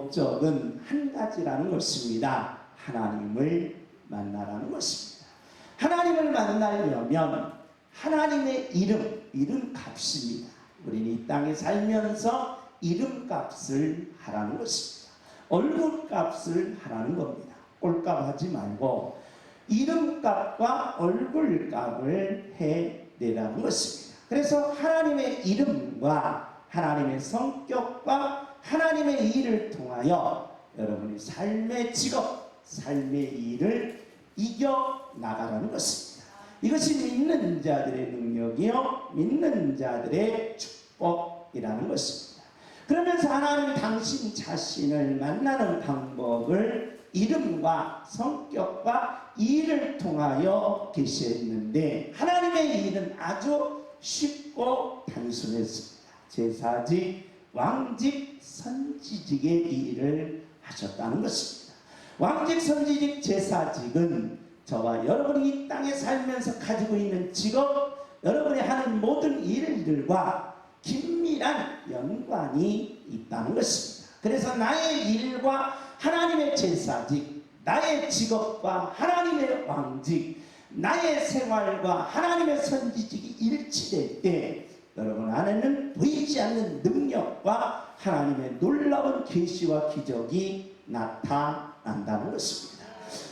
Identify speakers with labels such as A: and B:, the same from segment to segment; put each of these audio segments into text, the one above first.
A: 목적은 한 가지라는 것입니다. 하나님을 만나라는 것입니다. 하나님을 만나려면 하나님의 이름값입니다. 우리는 이 땅에 살면서 이름값을 하라는 것입니다. 얼굴값을 하라는 겁니다. 꼴값 하지 말고 이름값과 얼굴값을 해내라는 것입니다. 그래서 하나님의 이름과 하나님의 성격과 하나님의 일을 통하여 여러분이 삶의 직업, 삶의 일을 이겨나가라는 것입니다. 이것이 믿는 자들의 능력이요 믿는 자들의 축복이라는 것입니다. 그러면서 하나님 당신 자신을 만나는 방법을 이름과 성격과 일을 통하여 계시했는데 하나님의 일은 아주 쉽고 단순했습니다. 제사직, 왕직, 선지직의 일을 하셨다는 것입니다. 왕직, 선지직, 제사직은 저와 여러분이 이 땅에 살면서 가지고 있는 직업, 여러분이 하는 모든 일들과 긴밀한 연관이 있다는 것입니다. 그래서 나의 일과 하나님의 제사직, 나의 직업과 하나님의 왕직, 나의 생활과 하나님의 선지직이 일치될 때 여러분 안에는 보이지 않는 능력과 하나님의 놀라운 계시와 기적이 나타난다는 것입니다.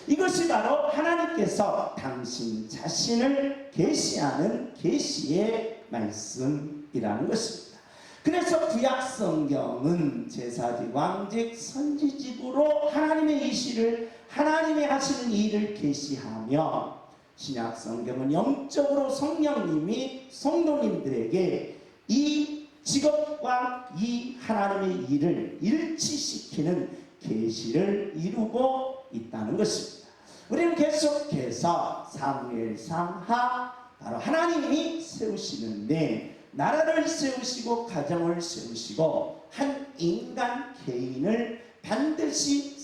A: 이것이 바로 하나님께서 당신 자신을 계시하는 계시의 말씀이라는 것입니다. 그래서 구약 성경은 제사직, 왕직, 선지직으로 하나님의 이시를 하나님이 하시는 일을 계시하며 신약 성경은 영적으로 성령님이 성도님들에게 이 직업과 이 하나님의 일을 일치시키는 계시를 이루고 있다는 것입니다. 우리는 계속해서 사무엘상 하 바로 하나님이 세우시는데 나라를 세우시고 가정을 세우시고 한 인간 개인을 반드시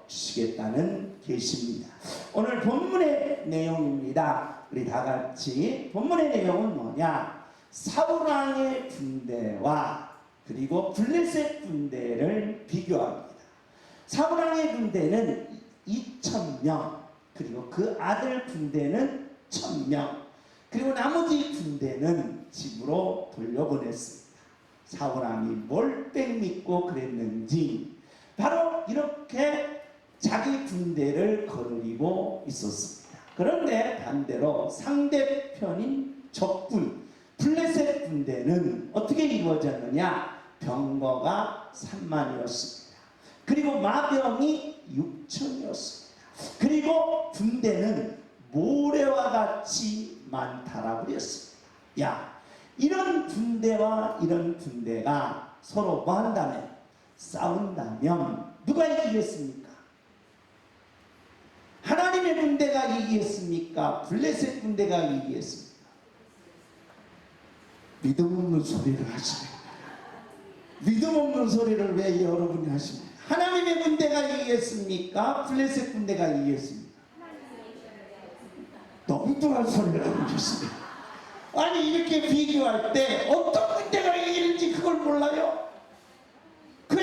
A: 세워주시겠다는 계시입니다. 오늘 본문의 내용입니다. 우리 다같이 본문의 내용은 뭐냐? 사울왕의 군대와 그리고 블레셋 군대를 비교합니다. 사울왕의 군대는 2,000명, 그리고 그 아들 군대는 1,000명, 그리고 나머지 군대는 집으로 돌려보냈습니다. 사울왕이 뭘 빽 믿고 그랬는지 바로 이렇게 자기 군대를 거느리고 있었습니다. 그런데 반대로 상대편인 적군 블레셋 군대는 어떻게 이루어졌느냐? 병거가 3만이었습니다. 그리고 마병이 6천이었습니다. 그리고 군대는 모래와 같이 많다라고 그랬습니다. 야, 이런 군대와 이런 군대가 서로 뭐 한다면? 싸운다면 누가 이기겠습니까? 하나님의 군대가 이기겠습니까? 블레셋 군대가 이기겠습니까? 믿음 없는 소리를 하시네. 믿음 없는 소리를 왜 여러분이 하십니까? 하나님의 군대가 이기겠습니까? 블레셋 군대가 이기겠습니까? 엉뚱한 소리를 하고 계십니다. 아니 이렇게 비교할 때 어떤 군대가 이기는지 그걸 몰라요?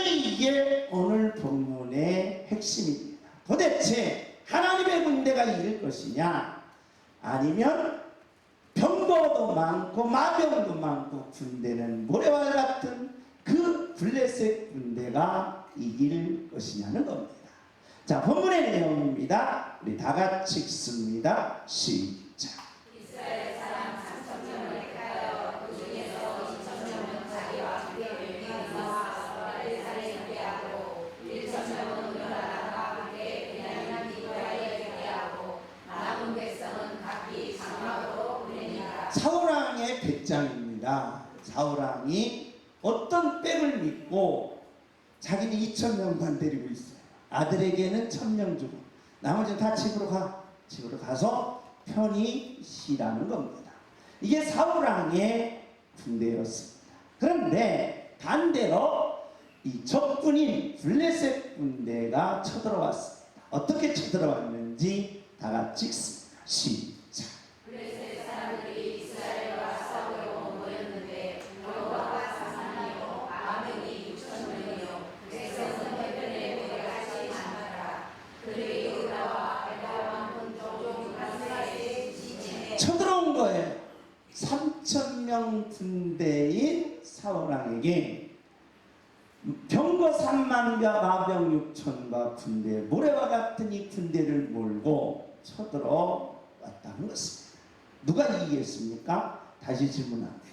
A: 이게 오늘 본문의 핵심입니다. 도대체 하나님의 군대가 이길 것이냐 아니면 병거도 많고 마병도 많고 군대는 모래와 같은 그 블레셋 군대가 이길 것이냐는 겁니다. 자, 본문의 내용입니다. 우리 다 같이 읽습니다. 시작.
B: 이스라엘 사람 3,000명을 택하여 그 중에서 2,000명은 자기와 함께 명령하사 엘사를 대하고 1,000명은 요나단과 함께 베냐민 기브야에 대하고 남은 백성은 각기 장막으로 보내니라.
A: 사울왕의 배짱입니다. 사울왕이 어떤 빽을 믿고 자기는 2,000명만 데리고 있어요. 아들에게는 1,000명 주고 나머지는 다 집으로 가서 편히 쉬라는 겁니다. 이게 사울왕의 군대였습니다. 그런데 반대로 이 적군인 블레셋 군대가 쳐들어왔습니다. 어떻게 쳐들어왔는지 다 같이 읽습니다. 시작.
B: 블레셋 사람들이 이스라엘과 싸우려고 모였는데 병거가 4만이요 마병이 6,000명이요 백성은
A: 사울왕에게 병거 3만과 마병 6천과 군대, 모래와 같은 이 군대를 몰고 쳐들어왔다는 것입니다. 누가 이기겠습니까? 다시 질문합니다.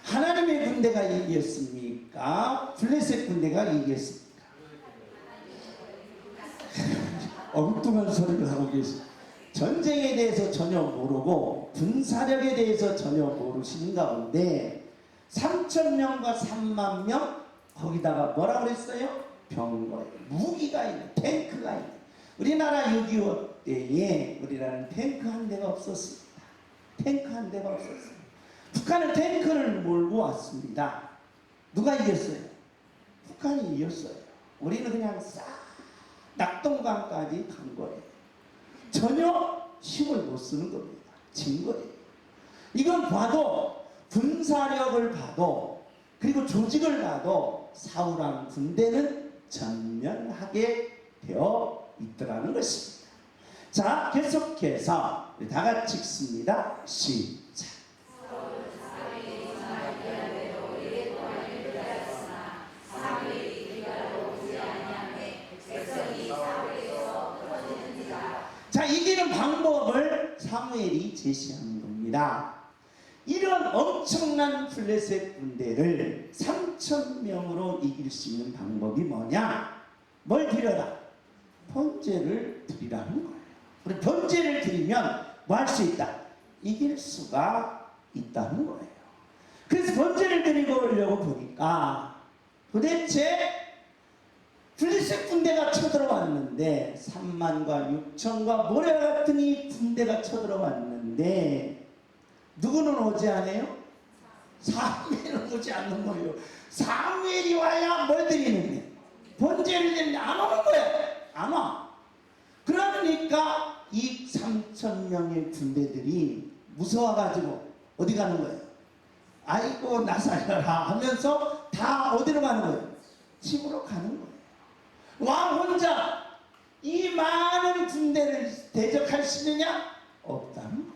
A: 하나님의 군대가 이기겠습니까? 블레셋 군대가 이기겠습니까? 엉뚱한 소리를 하고 계십니다. 전쟁에 대해서 전혀 모르고 군사력에 대해서 전혀 모르시는 가운데 3,000명과 3만 명 거기다가 뭐라 그랬어요? 병거에 무기가 있는, 탱크가 있는. 우리나라 6.25 때에 우리나라는 탱크 한 대가 없었습니다. 탱크 한 대가 없었어요. 북한은 탱크를 몰고 왔습니다. 누가 이겼어요? 북한이 이겼어요. 우리는 그냥 싹 낙동강까지 간 거예요. 전혀 힘을 못 쓰는 겁니다. 진 거예요. 이건 봐도, 군사력을 봐도, 그리고 조직을 봐도 사울왕 군대는 전면하게 되어 있더라는 것입니다. 자, 계속해서 다 같이 읽습니다. 시작. 자, 이기는 방법을 사무엘이 제시하는 겁니다. 이런 엄청난 블레셋 군대를 3,000명으로 이길 수 있는 방법이 뭐냐? 뭘 드려라? 번제를 드리라는 거예요. 우리 번제를 드리면 뭐 할 수 있다? 이길 수가 있다는 거예요. 그래서 번제를 드리고 오려고 보니까 도대체 블레셋 군대가 쳐들어왔는데 3만과 6천과 모래와 같은 이 군대가 쳐들어왔는데 누구는 오지 않아요? 사무엘은 오지 않는 거예요. 사무엘이 와야 뭘 드리는데? 번제를 드리는데 안 오는 거예요. 안 와. 그러니까 이 3,000명의 군대들이 무서워가지고 어디 가는 거예요? 아이고 나 살려라 하면서 다 어디로 가는 거예요? 집으로 가는 거예요. 왕 혼자 이 많은 군대를 대적할 수 있느냐? 없다는 거예요.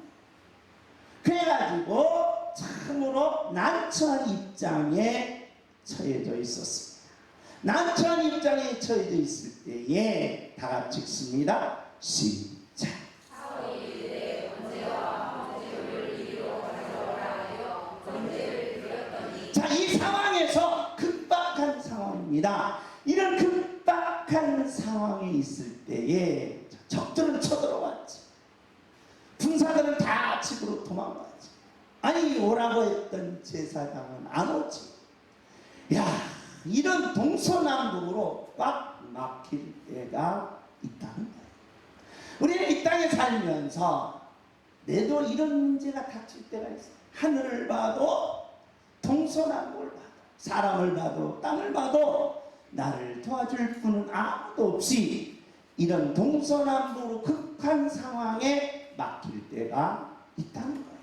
A: 그래가지고 참으로 난처한 입장에 처해져 있었습니다. 난처한 입장에 처해져 있을 때에 다 같이 읽습니다. 시작. 자, 이 상황에서 급박한 상황입니다. 이런 급박한 상황에 있을 때에 적들은 쳐들어왔지. 군사들은 다 집으로 도망가지. 아니 오라고 했던 제사장은 안 오지. 야, 이런 동서남북으로 꽉 막힐 때가 있다는 거예요. 우리는 이 땅에 살면서 내도 이런 문제가 닥칠 때가 있어요. 하늘을 봐도 동서남북을 봐도 사람을 봐도 땅을 봐도 나를 도와줄 분은 아무도 없이 이런 동서남북으로 극한 상황에 막힐 때가 있다는 거예요.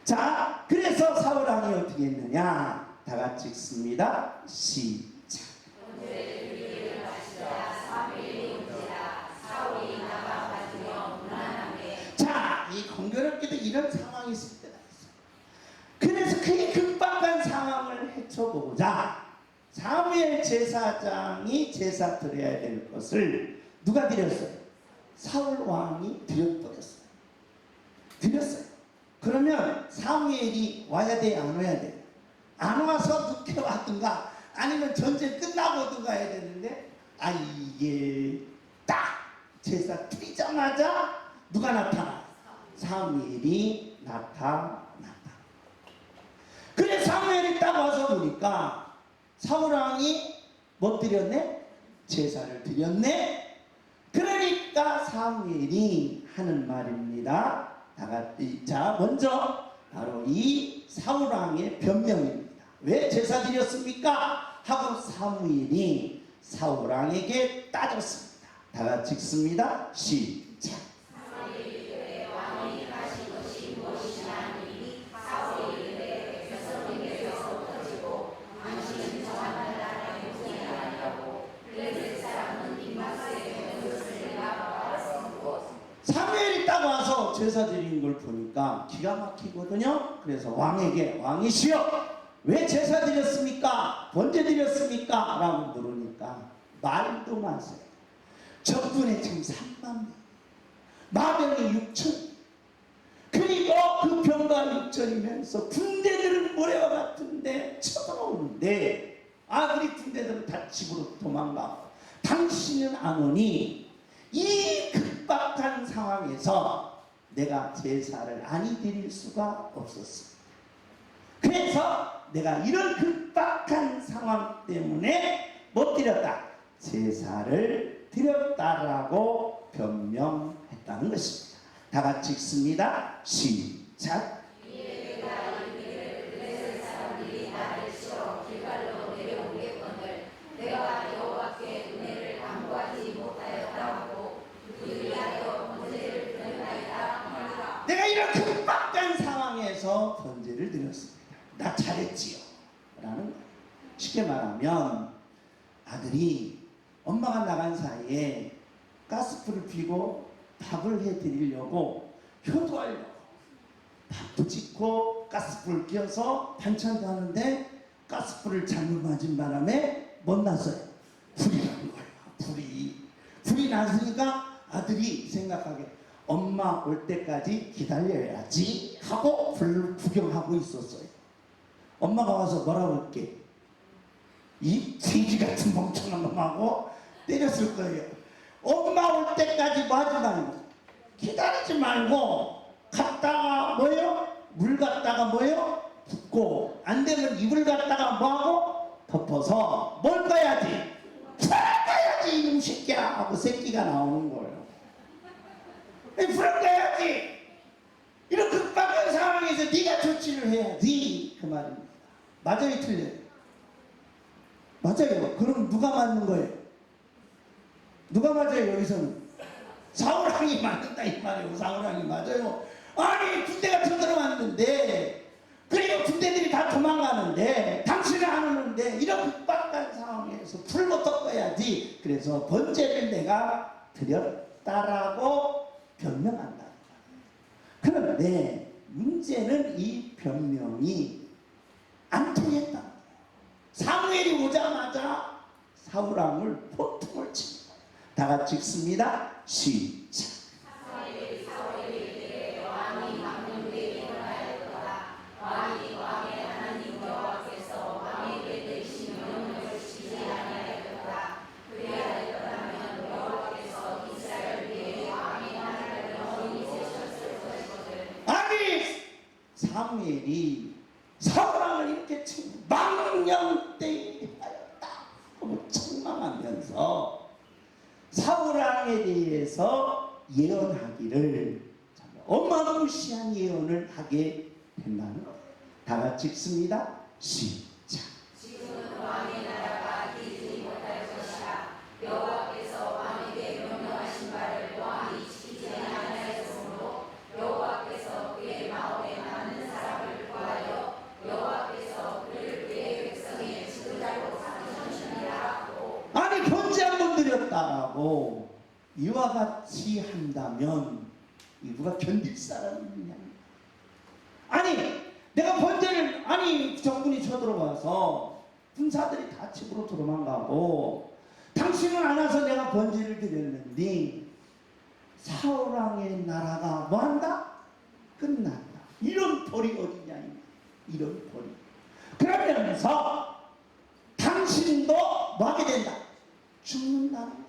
A: 자, 그래서 사울왕이 어떻게 했느냐? 다 같이 읽습니다. 시작. 자, 이 공교롭게도 이런 상황이 있을 때가 있어요. 그래서 그 급박한 상황을 헤쳐보자 사무엘 제사장이 제사 드려야 될 것을 누가 드렸어요? 사울왕이 드려버렸어요. 드렸어요. 그러면 사무엘이 와야 돼, 안 와야 돼? 안 와서 늦게 왔든가 아니면 전쟁 끝나고 오든가 해야 되는데, 아, 이게 딱 제사 드리자마자 누가 나타나? 사무엘이 나타났다. 그래 사무엘이 딱 와서 보니까 사울왕이 뭐 드렸네? 제사를 드렸네? 그러니까 사무엘이 하는 말입니다. 자, 먼저 바로 이 사울왕의 변명입니다. 왜 제사 드렸습니까? 하고 사무엘이 사울왕에게 따졌습니다. 다 같이 읽습니다. 시작. 사무엘이 딱 와서 제사 드리는 걸 보니까 기가 막히거든요. 그래서 왕에게 왕이시여 왜 제사 드렸습니까? 번제 드렸습니까? 라고 물으니까 말도 마세요. 적군의 지금 3만 명, 마병이 6천. 그리고 그 병과 6천이면서 군대들은 모래와 같은데 쳐들어오는데 우리 군대들은 다 집으로 도망가고 당신은 안 오니 이 급박한 상황에서 내가 제사를 아니 드릴 수가 없었습니다. 그래서 내가 이런 급박한 상황 때문에 못 드렸다. 제사를 드렸다라고 변명했다는 것입니다. 다 같이 읽습니다. 시작.
B: 내가 이르기를 블레셋 사람들이 나를 치러 길갈로 내려오겠거늘 내가 여호와께 은혜를 간구하지 못하였다 하고 그들이 하여 번제를 드렸나이다 하니라.
A: 내가 이런 급박한 상황에서 번제를 드렸습니다. 나 잘했지요. 라는 거예요. 쉽게 말하면 아들이 엄마가 나간 사이에 가스불을 피고 밥을 해드리려고 효도하려고 밥도 짓고 가스불을 켜서 반찬도 하는데 가스불을 잘못 맞은 바람에 못 났어요. 불이 난 거예요. 불이 났으니까 아들이 생각하게 엄마 올 때까지 기다려야지 하고 불 구경하고 있었어요. 엄마가 와서 뭐라고 할게? 이 돼지 같은 멍청한 놈하고 때렸을 거예요. 엄마 올 때까지 뭐 하지 말고 기다리지 말고 갔다가 뭐예요? 물 갖다가 뭐예요? 붓고 안 되면 이불 갖다가 뭐하고 덮어서 뭘 가야지? 불을 가야지 이놈 새끼야 하고 새끼가 나오는 거예요. 불을 가야지. 이런 급박한 상황에서 네가 조치를 해야지 그 말입니다. 맞아요 틀려요? 맞아요. 그럼 누가 맞는 거예요? 누가 맞아요 여기서는? 사울왕이 맞는다 이 말이에요. 사울왕이 맞아요. 아니 군대가 쳐들어왔는데 그리고 군대들이 다 도망가는데 당신은 안 오는데 이런 급박한 상황에서 불부터 꺼야지. 그래서 번제를 내가 드렸다라고 변명한다. 그런데 문제는 이 변명이 안 통했다. 사무엘이 오자마자 사울왕을 보통을 칩니다. 다 같이 읽습니다. 시작.
B: 사무엘이 이르되 왕이 망령되게 일어나였도다. 왕이 왕의 하나님 여호와께서 왕에게 내리신 명령을 지키지 아니하였도다. 그리하였더라면 여호와께서 이스라엘 위에 왕의 나라를 영원히 세우셨을 것이거든.
A: 아니 사무엘이 사울왕을 이렇게 치고 망령되게 하였다 하고 책망하면서 사울왕에 대해서 예언하기를 어마무시한 예언을 하게 된다는 거예요. 다 같이 읽습니다. 시작.
B: 지금은 왕의 나라가 이르지 못할 것이라. 여호와께서 왕에게 명령하신 바를 왕이 지키지 아니하였으므로 여호와께서 그의 마음에 맞는 사람을 구하여 여호와께서 그를 그의 백성의 지도자로 삼으셨느니라 하고.
A: 아니 번제 한번 드렸다라고 이와 같이 한다면 이 누가 견딜 사람이냐? 아니 내가 번제를 아니 적군이 쳐들어와서 군사들이 다 집으로 도망가고 당신은 안 와서 내가 번제를 드렸는데 사울왕의 나라가 뭐한다? 끝난다. 이런 벌이 어디냐? 이런 벌이. 그러면서 당신도 뭐하게 된다? 죽는다는 거야.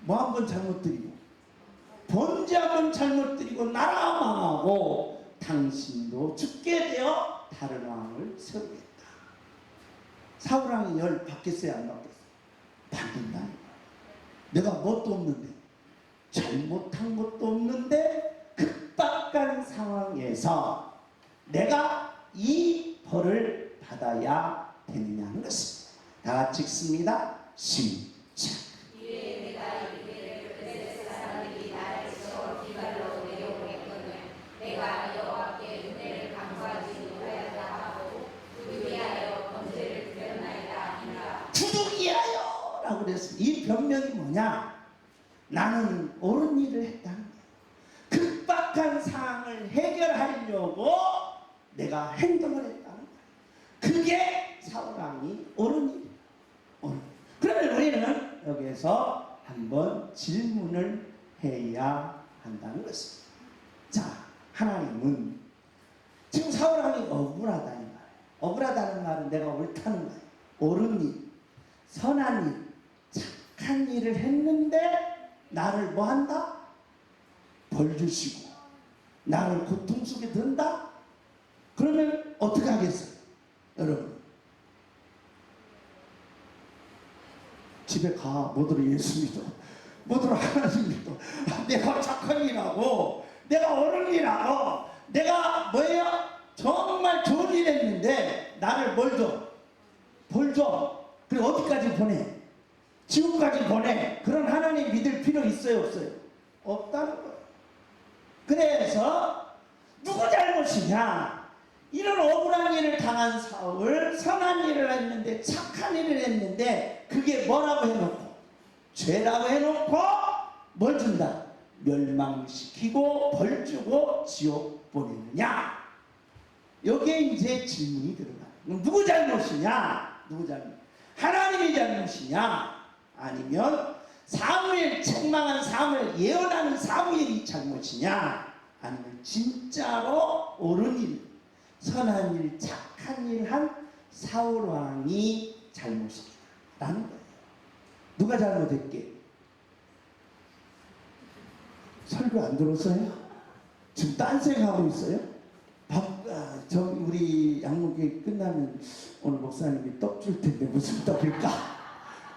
A: 뭐 한 번 잘못 드리고 번제 한 번 잘못 드리고 나라 망하고 당신도 죽게 되어 다른 왕을 세우겠다. 사울왕이 열 받겠어요 안 받겠어요? 받는다는 거야. 내가 뭣도 없는데 잘못한 것도 없는데 급박한 상황에서 내가 이 벌을 받아야 되느냐는 것입니다. 다 같이 읽습니다. 시작.
B: 이에 내가 이르기를 블레셋 사람들이 나를 치러 길갈로 내려오겠거늘 내가 여호와께 은혜를 간구하지 못하였다 하고 부득이하여 번제를 드렸나이다 하니라.
A: 부득이하여 라고 그랬어요. 이 변명이 뭐냐? 나는 옳은 일을 했다는 거예요. 급박한 상황을 해결하려고 내가 행동을 했다는 거예요. 그 그게 사울왕이 옳은 일이에요. 그러면 우리는 여기에서 한번 질문을 해야 한다는 것입니다. 자, 하나님은 지금 사울왕이 억울하다는 말이에요. 억울하다는 말은 내가 옳다는 말이에요. 옳은 일, 선한 일, 착한 일을 했는데 나를 뭐 한다? 벌 주시고 나를 고통 속에 든다? 그러면 어떻게 하겠어요? 여러분, 집에 가. 뭐더러 예수 믿어, 뭐더러 하나님 믿어. 내가 착한 일하고 내가 옳은 일하고 내가 뭐예요? 정말 좋은 일 했는데 나를 뭘 줘? 벌 줘. 그리고 어디까지 보내? 지옥까지 보내. 그런 하나님 믿을 필요 있어요, 없어요? 없다는 거예요. 그래서 누구 잘못이냐? 이런 억울한 일을 당한 사울, 선한 일을 했는데, 착한 일을 했는데, 그게 뭐라고 해놓고? 죄라고 해놓고 뭘 준다? 멸망시키고 벌 주고 지옥 보내느냐? 여기에 이제 질문이 들어가요. 누구 잘못이냐? 누구 잘못? 하나님이 잘못이냐? 아니면 사무엘, 책망한 사무엘, 예언하는 사무엘이 잘못이냐? 아니면 진짜로 옳은 일, 선한 일, 착한 일 한 사울왕이 잘못이라는 거예요. 누가 잘못했게? 설교 안 들었어요? 지금 딴 생각하고 있어요? 우리 양목이 끝나면 오늘 목사님이 떡 줄 텐데 무슨 떡일까?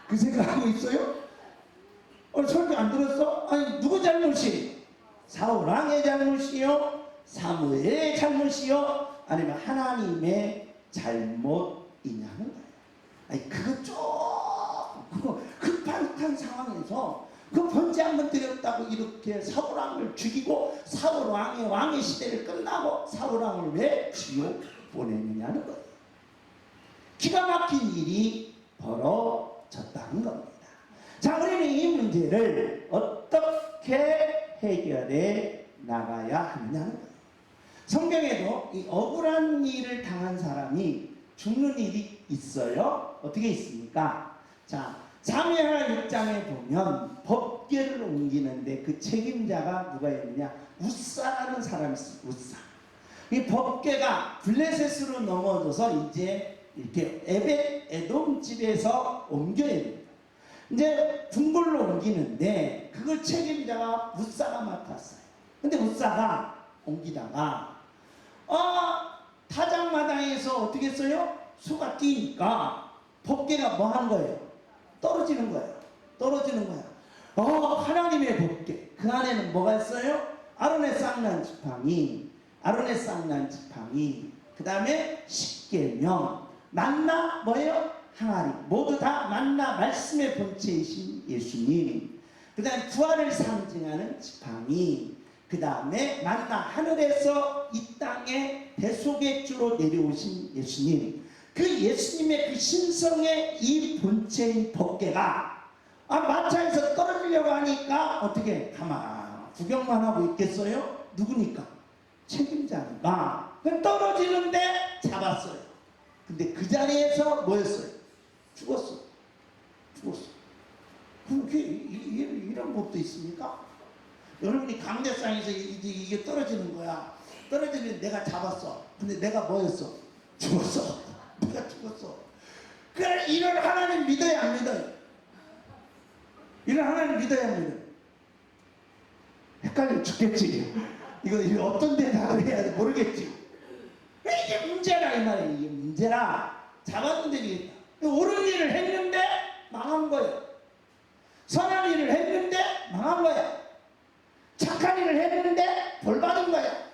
A: 그 생각하고 있어요? 설교 안 들었어? 아니, 누구 잘못이? 사울왕의 잘못이요? 사무엘의 잘못이요? 아니면 하나님의 잘못이냐는 거예요. 아니, 그거 급박한 상황에서 그 번제 한번 드렸다고 이렇게 사울왕을 죽이고 사울왕의 왕의 시대를 끝나고 사울왕을 왜 지옥 보내느냐는 거예요. 기가 막힌 일이 벌어졌다는 겁니다. 자, 우리는 이 문제를 어떻게 해결해 나가야 하느냐는 거예요. 성경에도 이 억울한 일을 당한 사람이 죽는 일이 있어요. 어떻게 있습니까? 자, 사무엘하 6장에 보면 법궤를 옮기는데 그 책임자가 누가였느냐? 우사라는 사람이 있어요. 우사. 이 법궤가 블레셋으로 넘어져서 이제 이렇게 에돔 집에서 옮겨야 됩니다. 이제 궁궐로 옮기는데 그걸 책임자가 우사가 맡았어요. 근데 우사가 옮기다가 타작마당에서 어떻게 했어요? 수가 뛰니까 법궤가 뭐 한 거예요? 떨어지는 거예요. 떨어지는 거야. 하나님의 법궤. 그 안에는 뭐가 있어요? 아론의 쌍난 지팡이, 그 다음에 십계명, 만나 뭐예요? 항아리. 모두 다 만나 말씀의 본체이신 예수님. 그 다음에 부활을 상징하는 지팡이. 그 다음에 만나 하늘에서 이 땅에 대속액주로 내려오신 예수님. 그 예수님의 그 신성의 이 본체인 법궤가 마차에서 떨어지려고 하니까 어떻게 가만 구경만 하고 있겠어요? 누구니까? 책임자니까. 떨어지는데 잡았어요. 근데 그 자리에서 뭐였어요? 죽었어. 그렇게 이런 법도 있습니까? 여러분이 강대상에서 이게 떨어지는 거야. 떨어지는데 내가 잡았어. 근데 내가 뭐였어? 죽었어. 내가 죽었어. 그래, 이런 하나님 믿어야 안 믿어요? 이런 하나님 믿어야 안 믿어요? 헷갈려 죽겠지. 이거 어떤 대답을 해야 돼 모르겠지. 이게 문제라 이 말이에요. 이게 문제라. 잡았는데 이게 옳은 일을 했는데 망한 거예요. 선한 일을 했는데 망한 거예요. 착한 일을 했는데 벌 받은 거예요.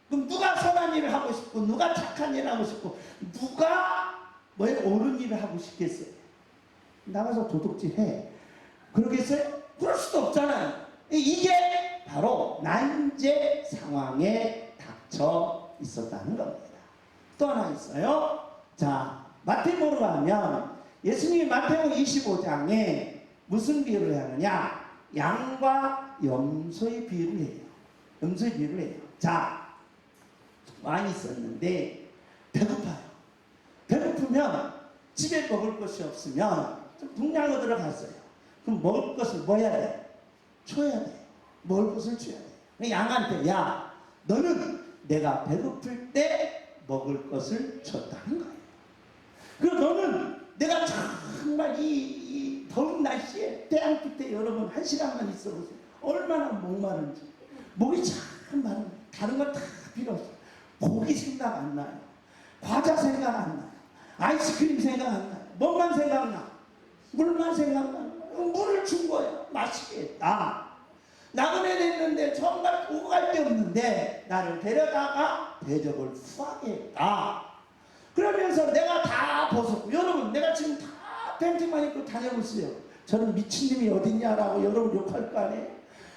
A: 그럼 누가 선한 일을 하고 싶고 누가 착한 일을 하고 싶고 누가 옳은 일을 하고 싶겠어요? 나가서 도둑질 해. 그러겠어요? 그럴 수도 없잖아요. 이게 바로 난제 상황에 닥쳐 있었다는 겁니다. 또 하나 있어요. 자, 마태복음으로 가면 예수님이 마태복음 25장에 무슨 비유를 하느냐? 양과 염소의 비유를 해요. 염소의 비유를 해요. 자, 왕이 있었는데 배고파요. 배고프면 집에 먹을 것이 없으면 좀 동양으로 들어갔어요. 그럼 먹을 것을 뭐 해야 돼? 줘야 돼. 먹을 것을 줘야 돼. 양한테 야 너는 내가 배고플 때 먹을 것을 줬다는 거예요. 그리고 너는 내가 정말 이 더운 날씨에 태양 끝에 여러분 1시간만 있어 보세요. 얼마나 목마른지. 목이 참 마른 거예요. 다른 건 다 필요 없어요. 고기 생각 안 나요. 과자 생각 안 나요. 아이스크림 생각 안 나요. 뭐만 생각나? 물만 생각나는 거예요. 물을 준 거예요. 마시겠다. 나그네 됐는데 정말 오고 갈 데 없는데 나를 데려다가 대접을 후하게 했다. 그러면서 내가 다 벗었고 여러분 내가 지금 다 팬티만 입고 다니고 있어요. 저는 미친놈이 어딨냐라고 여러분 욕할 거 아니에요.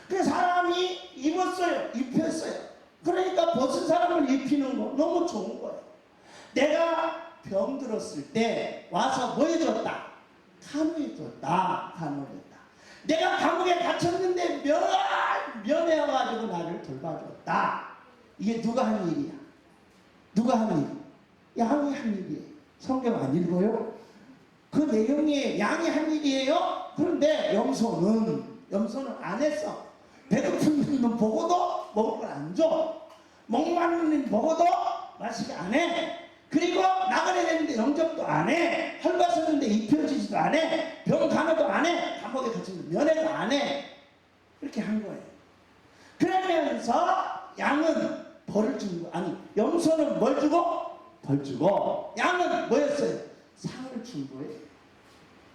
A: 그 사람이 입었어요. 입혔어요. 그러니까 벗은 사람을 입히는 거 너무 좋은 거예요. 내가 병들었을 때 와서 뭐 해줬다? 간호해줬다. 간호해줬다. 내가 감옥에 갇혔는데 면회와가지고 나를 돌봐줬다. 이게 누가 한 일이야? 누가 한 일? 양이 한 일이에요. 성경 안 읽어요? 그 내용이 양이 한 일이에요. 그런데 염소는 안 했어. 배고픈 놈 보고도 먹을 걸 안 줘. 목마른 놈 보고도 마시게 안 해. 그리고 나그네 됐는데 영접도 안 해. 헐벗었는데 입혀지지도 안 해. 병 간호도 안 해. 감옥에 갇혔는데 면회도 안 해. 그렇게 한 거예요. 그러면서 양은 벌을 주는 거 아니 염소는 뭘 주고? 벌 주고 양은 뭐였어요? 상을 준 거예요.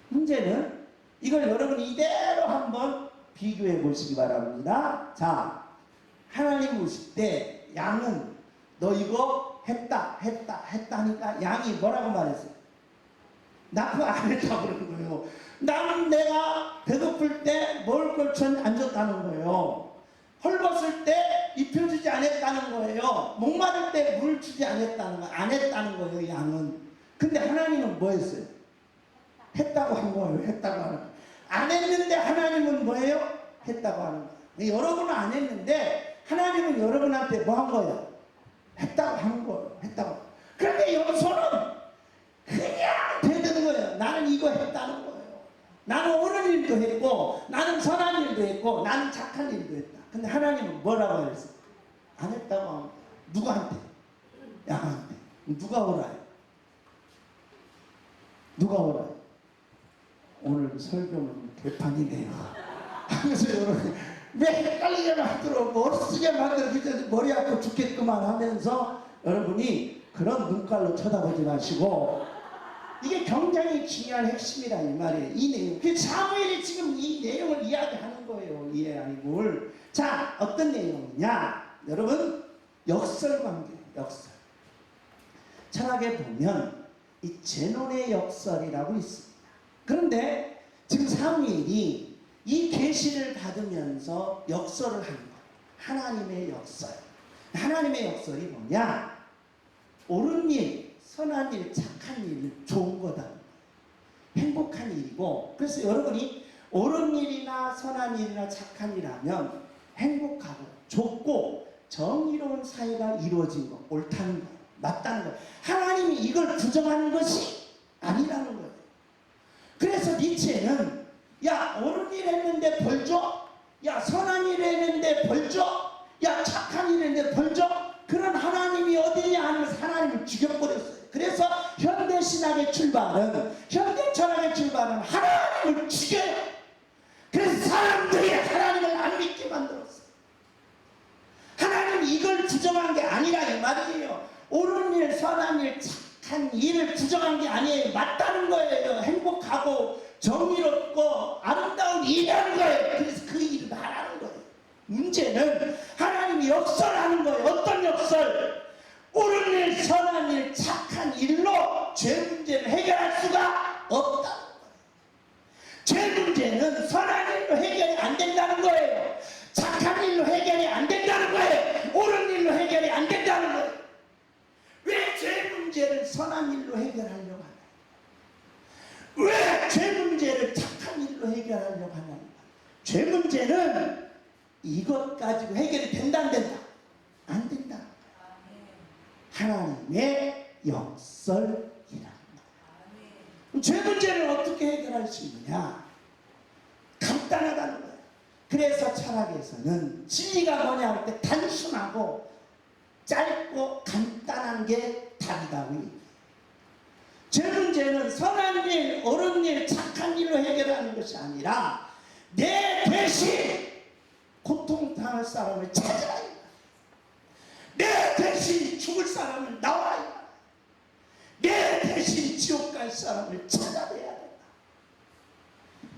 A: 문제는 이걸 여러분이 이대로 한번 비교해 보시기 바랍니다. 자, 하나님 보실 때 양은 너 이거 했다 하니까 양이 뭐라고 말했어요? 나 그거 안 했다고 그러는 거예요. 나는 내가 배고플 때 먹을 걸 전 안 줬다는 거예요. 헐벗을 때 입혀주지 않았다는 거예요. 목마를 때 물을 주지 않았다는 거예요. 안 했다는 거예요, 양은. 근데 하나님은 뭐 했어요? 했다고 한 거예요. 했다고 하는 거예요. 안 했는데 하나님은 뭐예요? 했다고 하는 거예요. 여러분은 안 했는데 하나님은 여러분한테 뭐 한 거예요? 했다고 하는 거예요. 했다고. 그런데 염소는 그냥 대드는 거예요. 나는 이거 했다는 거예요. 나는 옳은 일도 했고 나는 선한 일도 했고 나는 착한 일도 했다. 근데 하나님은 뭐라고 했어요? 안 했다고 하는 거예요. 누구한테? 양한테. 누가 오라요? 누가 오라요? 오늘 설교는 개판이네요. 그래서 여러분 왜 헷갈리게 만들어 뭘 쓰게 만들어 그저 머리 아파 죽겠구만 하면서 여러분이 그런 눈깔로 쳐다보지 마시고 이게 굉장히 중요한 핵심이라 이 말이에요. 이 내용. 그 사무엘이 지금 이 내용을 이야기하는 거예요. 이해하는 자, 어떤 내용이냐? 여러분 역설 관계예요. 역설. 철학에 보면 이 제논의 역설이라고 있습니다. 그런데 지금 사무엘이 이 계시를 받으면서 역설을 하는 거예요. 하나님의 역설. 하나님의 역설이 뭐냐? 옳은 일, 선한 일, 착한 일, 좋은 거다. 행복한 일이고 그래서 여러분이 옳은 일이나 선한 일이나 착한 일하면 행복하고 좋고 정의로운 사회가 이루어진 거, 옳다는 거, 맞다는 거. 하나님이 이걸 부정하는 것이 아니라는 거예요. 그래서 니체는 야 옳은 일 했는데 벌 줘? 야 선한 일 했는데 벌 줘? 야 착한 일 했는데 벌 줘? 그런 하나님이 어디냐 하면서 하나님을 죽여버렸어요. 그래서 현대신학의 출발은 현대 철학의 출발은 하나님을 죽여요. 그래서 사람들이 하나님을 안 믿게 만들었어요. 하나님이 이걸 부정한 게 아니라 이 말이에요. 옳은 일, 선한 일, 착한 일을 부정한 게 아니에요. 맞다는 거예요. 행복하고 정의롭고 아름다운 일이라는 거예요. 그래서 그 일을 하라는 거예요. 문제는 하나님이 역설하는 거예요. 어떤 역설? 옳은 일, 선한 일, 착한 일로 죄 문제를 해결할 수가 없다는 거예요. 죄 문제는 선한 일로 해결이 안 된다는 거예요. 착한 일로 해결이 안 된다는 거예요. 옳은 일로 해결이 안 된다는 거예요. 왜 죄 문제를 선한 일로 해결하려고 하나요? 왜 죄 문제를 착한 일로 해결하려고 하나요? 죄 문제는 이것 가지고 해결이 된다 안 된다? 안 된다. 하나님의 역설이라. 죄 문제를 어떻게 해결할 수 있느냐? 간단하다는 거예요. 그래서 철학에서는 진리가 뭐냐 할 때 단순하고 짧고 간단한 게 답이라고 얘기해요. 죄 문제는 선한 일, 옳은 일, 착한 일로 해결하는 것이 아니라 내 대신 고통당할 사람을 찾아야 한다. 내 대신 죽을 사람을 나와야 한다. 내 대신 지옥 갈 사람을 찾아내야 된다.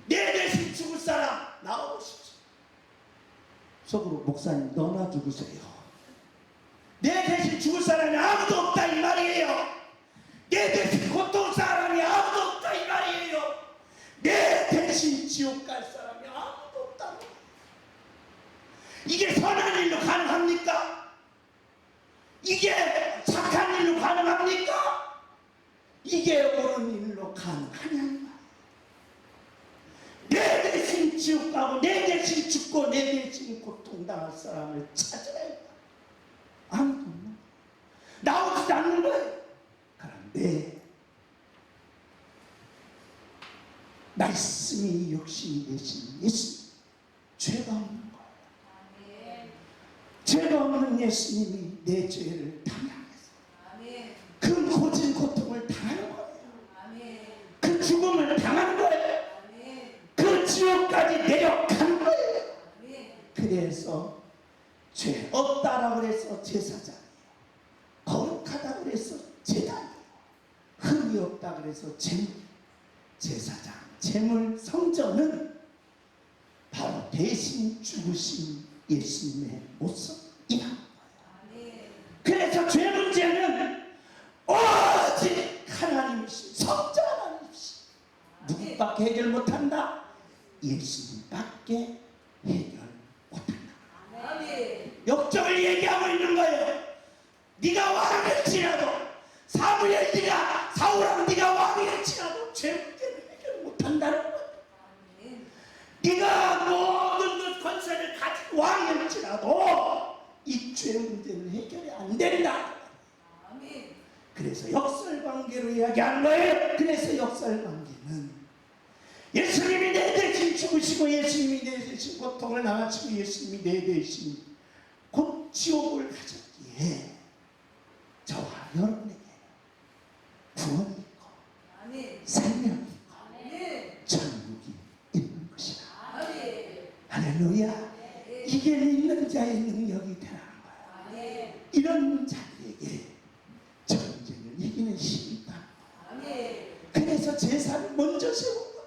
A: 내 대신 죽을 사람 나와보십시오. 속으로 목사님 너나 죽으세요. 내 대신 죽을 사람이 아무도 없다 이 말이에요. 내 대신 고통 사람이 아무도 없다 이 말이에요. 내 대신 지옥 갈 사람이 아무도 없다. 이게 선한 일로 가능합니까? 이게 착한 일로 가능합니까? 이게 옳은 일로 가능하냐? 내 대신 지옥 가고 내 대신 죽고 내 대신 고통당할 사람을 찾아야 한다. 아무도 없는 나오지도 않는 거예요. 그런데 말씀이 욕심이 되신 예수님, 죄가 없는 거예요. 죄가 없는 예수님이 내 죄를 담당해서 그 고진 고통을 당하는 거예요. 그 죽음을 당한 거예요. 그 지옥까지 내려간 거예요. 그래서 죄 없다라고 해서 제사장이에요. 거룩하다고 해서 제단이에요. 흠이 없다고 해서 제사장, 제물 성전은 바로 대신 죽으신 예수님의 모습이란 거예요. 그래서 죄 문제는 오직 하나님이신 성자 하나님이신 누구밖에 해결 못한다? 예수님밖에 해결 못한다. 역적을 얘기하고 있는 거예요. 네가 왕일지라도 사무엘 네가 사울하고 네가 왕일지라도 죄 문제를 해결 못한다는 거예요. 네가 모든 것 권세를 가진 왕일지라도 이 죄 문제는 해결이 안 된다. 그래서 역설관계로 이야기하는 거예요. 그래서 역설관계는 예수님이 내 대신 죽으시고 예수님이 내 대신 고통을 나가시고 예수님이 내 대신 곧 지옥을 가졌기에 저와 여러분에게 구원이 있고 생명이 있고 천국이 있는 것이다. 할렐루야. 이게 믿는 자의 능력이 되라는 거야. 이런 자들에게 전쟁을 이기는 힘이 있다는 거야. 그래서 제사를 먼저 세운 거야.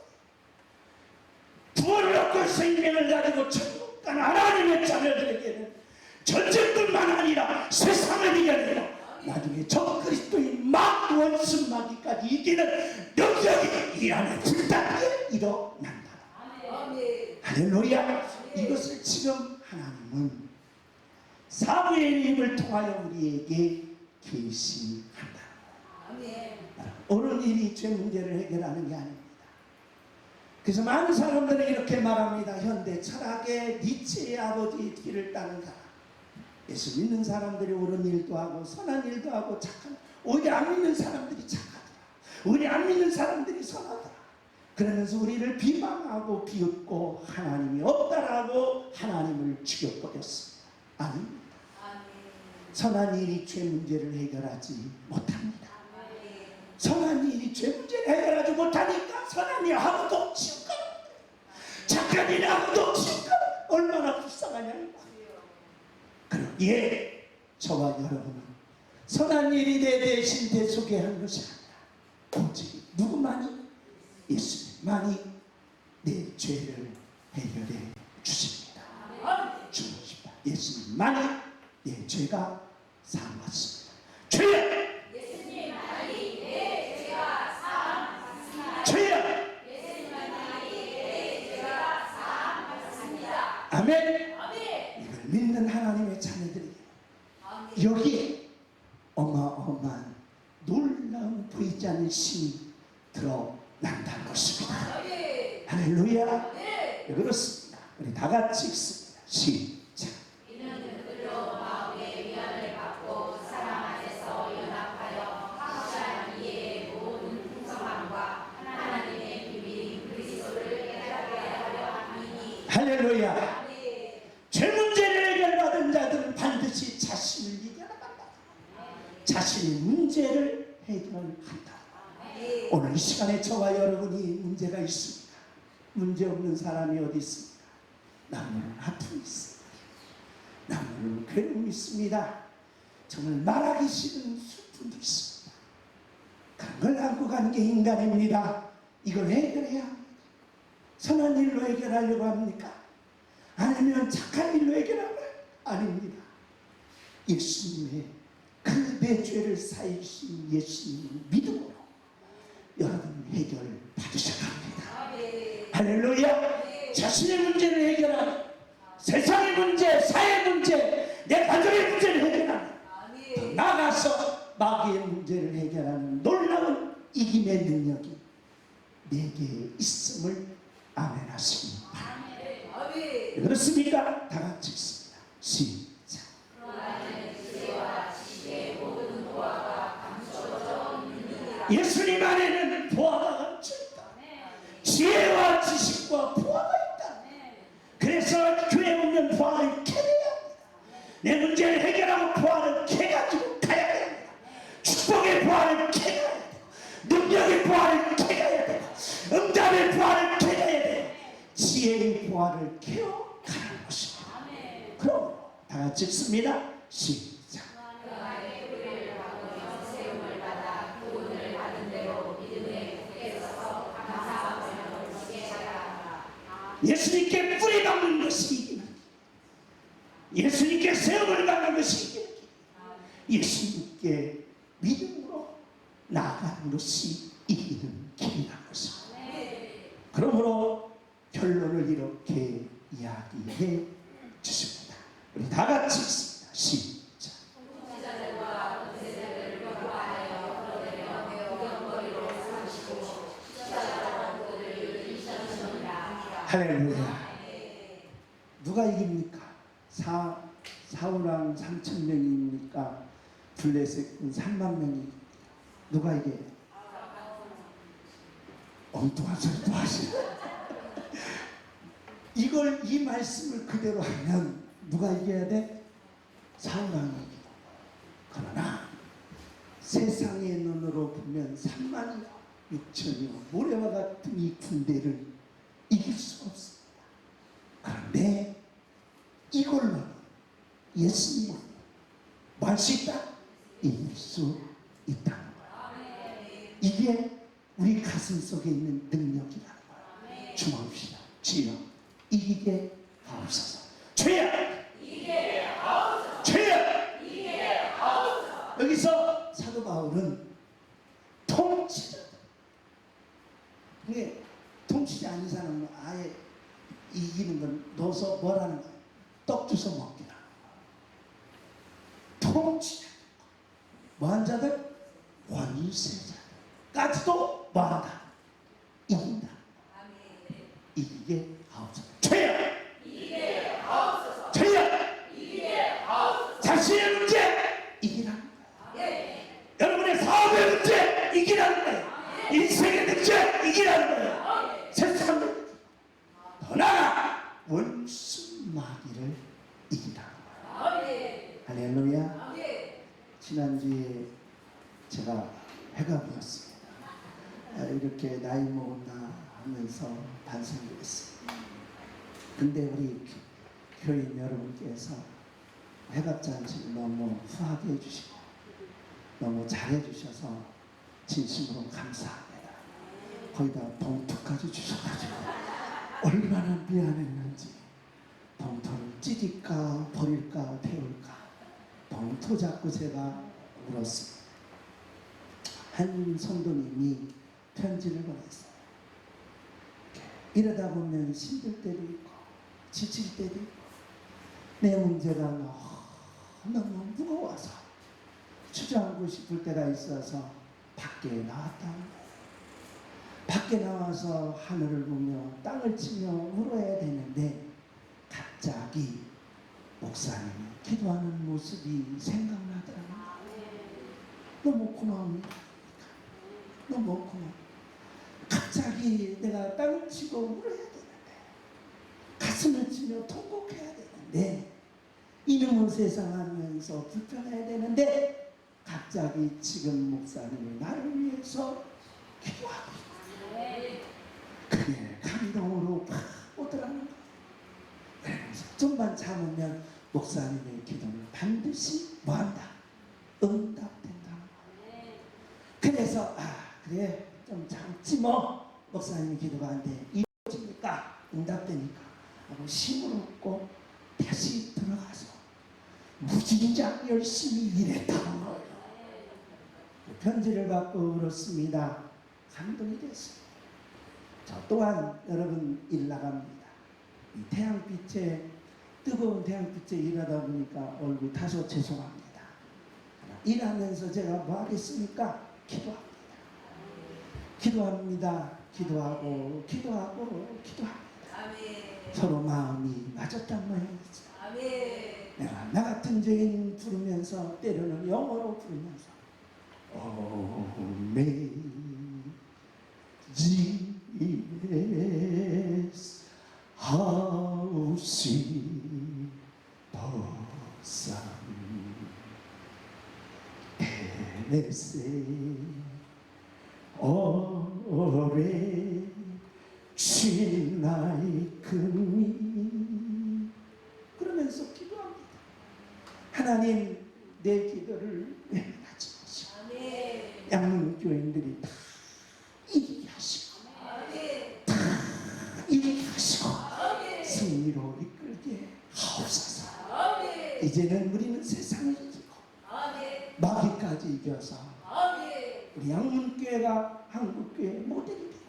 A: 부활을 얻고 생명을 가지고 천국 간 하나님의 자녀들에게는 전쟁뿐만 아니라 세상을 이겨내고 나중에 저 그리스도인 막 원수 마귀까지 이기는 능력이 이 안에 불타게 일어난다. 할렐루야. 이것을 지금 하나님은 사무엘의 입을 통하여 우리에게 계시한다. 옳은 일이 죄 문제를 해결하는 게 아닙니다. 그래서 많은 사람들은 이렇게 말합니다. 현대 철학의 니체의 아버지의 길을 따는 사람, 예수 믿는 사람들이 옳은 일도 하고 선한 일도 하고 착한, 오히려 안 믿는 사람들이 착하더라. 우리 안 믿는 사람들이 선하더라. 그러면서 우리를 비방하고 비웃고 하나님이 없다라고 하나님을 죽여버렸습니다. 아닙니다. 선한 일이 죄 문제를 해결하지 못합니다. 선한 일이 죄 문제를 해결하지 못하니까 선한 일 아무도 지옥 가는 거예요. 착한 일 아무도 지옥 가는 거예요. 얼마나 불쌍하냐는 거예요. 그러기에 저와 여러분은 선한 일이 내 대신 대속해 한 것이 아니라 오직 누구만이? 예수님만이 내 죄를 해결해 주십니다. 주십니다. 예수님만이 내 죄가 사함받습니다. 죄야! 예수님만이 내 죄가 사함받습니다. 죄야! 예수님만이 내 죄가 사함받습니다. 아멘. 이걸 믿는 하나님의 자녀들이 여기에 어마어마한 놀라운 보이지 않는 힘이 드러난다는 것입니다. 할렐루야. 그렇습니다. 우리 다 같이 읽습니다. 시작.
B: 이는 그들로 마음의 위안을 받고 사랑 안에서 연합하여 확실한 이해의 모든 풍성함과
A: 시간에 저와 여러분이 문제가 있습니다. 문제 없는 사람이 어디 있습니까? 나무는 아픔이 있습니다. 나무는 괴로움이 있습니다. 정말 말하기 싫은 슬픔도 있습니다. 그런 걸 안고 가는 게 인간입니다. 이걸 해결해야 합니다. 선한 일로 해결하려고 합니까? 아니면 착한 일로 해결하면 아닙니다. 예수님의 그 내 죄를 사해 주신 예수님을 믿음으로 여러분 해결 받으셔야 합니다. 할렐루야. 자신의 문제를 해결하는, 세상의 문제, 사회 문제, 내 가정의 문제를 해결하는, 더 나아가서 마귀의 문제를 해결하는 놀라운 이김의 능력이 내게 있음을 아멘 하시기 바랍니다. 그렇습니까? 다 같이 있습니다. 시작. 예수님 안에는 보화가 감춰있다. 지혜와 지식과 보화가 있다. 그래서 교회 오면 보화를 캐내야 합니다. 내 문제를 해결하고 보화를 캐가지고 가야 됩니다. 축복의 보화를 캐가야 되고, 능력의 보화를 캐가야 되고, 응답의 보화를 캐가야 되고, 지혜의 보화를 캐어 가는 것입니다. 그럼 다 같이 읽습니다. 시작. 예수님께 뿌리 박는 것이 이기는, 예수님께 세움을 받는 것이 이기는, 예수님께 믿음으로 나아가는 것이 이기는 길이라는 것입니다. 그러므로 결론을 이렇게 이야기해 주십니다. 우리 다 같이 읽습니다. 시작. 할렐루야. 누가 이깁니까? 사울왕 3,000명입니까? 블레셋군 3만 명이 누가 이겨요? 엉뚱한 소리도 하시네. 이 말씀을 그대로 하면 누가 이겨야 돼? 사울왕이 이기고. 그러나 세상의 눈으로 보면 3만이요 6천이요 모래와 같은 이 군대를 이길 수 없습니다. 그런데 이걸로는 예수님은 뭐 할 수 있다? 이길 수 있다는 거예요. 이게 우리 가슴 속에 있는 능력이라는 거예요. 주먹입시다. 주여 이기게 하옵소서. 주여 이기게 하옵소서. 주여 이기게 하옵소서. 여기서 사도 바울은 통치자, 이게 통치자 아닌 사람은 아예 이기는 건 넣어서 뭐라는 거야? 떡 주워 먹기라는 거야. 통치자, 뭐한 자들? 권세자까지도 뭐한다? 이긴다. 이기게 하옵소서. 죄야 이기게 하옵소서. 죄야 이기게 하옵소서. 자신의 문제 이기라는 거야. 여러분의 사업의 문제 이기라는 거야. 인생의 문제 이기라는 거야. 세상을 더 나아가 원수 마귀를 이기라는 거야. 할렐루야. 지난주에 제가 회가 되었습니다. 이렇게 나이 먹었나 하면서 반성을 했습니다. 근데 우리 교인 여러분께서 회갑잔치를 너무 후하게 해주시고 너무 잘해주셔서 진심으로 감사합니다. 거기다 봉투까지 주셔가지고 얼마나 미안했는지, 봉투를 찢을까 버릴까 태울까 봉투 잡고 제가 울었습니다. 한 성도님이 편지를 보냈어요. 이러다 보면 힘들 때도 있고 지칠 때도 있고 내 문제가 너무 무거워서 주저앉고 싶을 때가 있어서 밖에 나왔다는 거예요. 밖에 나와서 하늘을 보며 땅을 치며 울어야 되는데 갑자기 목사님이 기도하는 모습이 생각나더라고요. 너무 고마웁니다. 너무 고마워. 갑자기 내가 땅을 치고 울어야 되는데, 가슴을 치며 통곡해야 되는데, 이놈의 세상 하면서 불편해야 되는데, 갑자기 지금 목사님이 나를 위해서 기도하고 있다. 그게 감동으로 팍 오더라는 거예요. 그래서 좀만 참으면 목사님의 기도는 반드시 뭐한다? 응답된다는 거예요. 그래서 그래 좀 참지 뭐 목사님의 기도가 안 돼. 이루어지니까 응답되니까 하고 힘을 얻고 다시 들어가서 무진장 열심히 일했다는 거예요. 편지를 받고 그렇습니다. 감동이 됐어요. 저 또한 여러분 일 나갑니다. 이 태양빛에 뜨거운 태양빛에 일하다 보니까 얼굴 다소 죄송합니다. 일하면서 제가 뭐 하겠습니까? 기도합니다. 기도합니다. 기도하고 서로 마음이 맞았단 말이죠. 내가 나 같은 죄인 부르면서 때로는 영어로 부르면서 Jesus how sweet the sound that said 오래 쉰 like me 그러면서 기도합니다. 하나님 내 기도를 외면하지 마시고 양문교인들이 다 이기게 하시고 다 이기게 하시고 승리로 이끌게 하옵소서. 이제는 우리는 세상을 이기고 마귀까지 이겨서 우리 양문교회가 한국교회 모델이 되고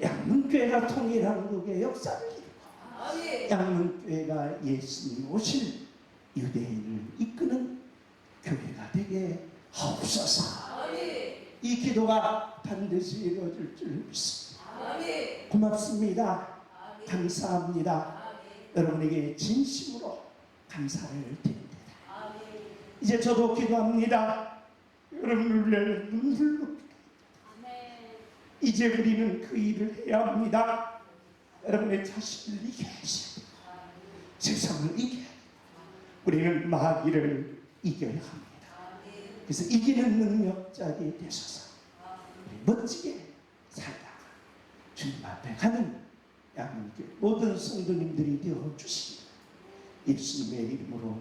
A: 양문교회가 통일한국의 역사를 이루고 양문교회가 예수님 오실 유대인을 이끄는 교회가 되게 하옵소서. 이 기도가 반드시 이루어질 줄 믿습니다. 고맙습니다. 감사합니다. 여러분에게 진심으로 감사를 드립니다. 이제 저도 기도합니다. 여러분을 위해 눈물로 이제 우리는 그 일을 해야 합니다. 여러분의 자신을 이겨야 하셔야 됩니다. 세상을 이겨야 합니다. 우리는 마귀를 이겨야 합니다. 그래서 이기는 능력자들이 되셔서 멋지게 살다가 주님 앞에 가는 양문교회 모든 성도님들이 되어주시기를 예수님의 이름으로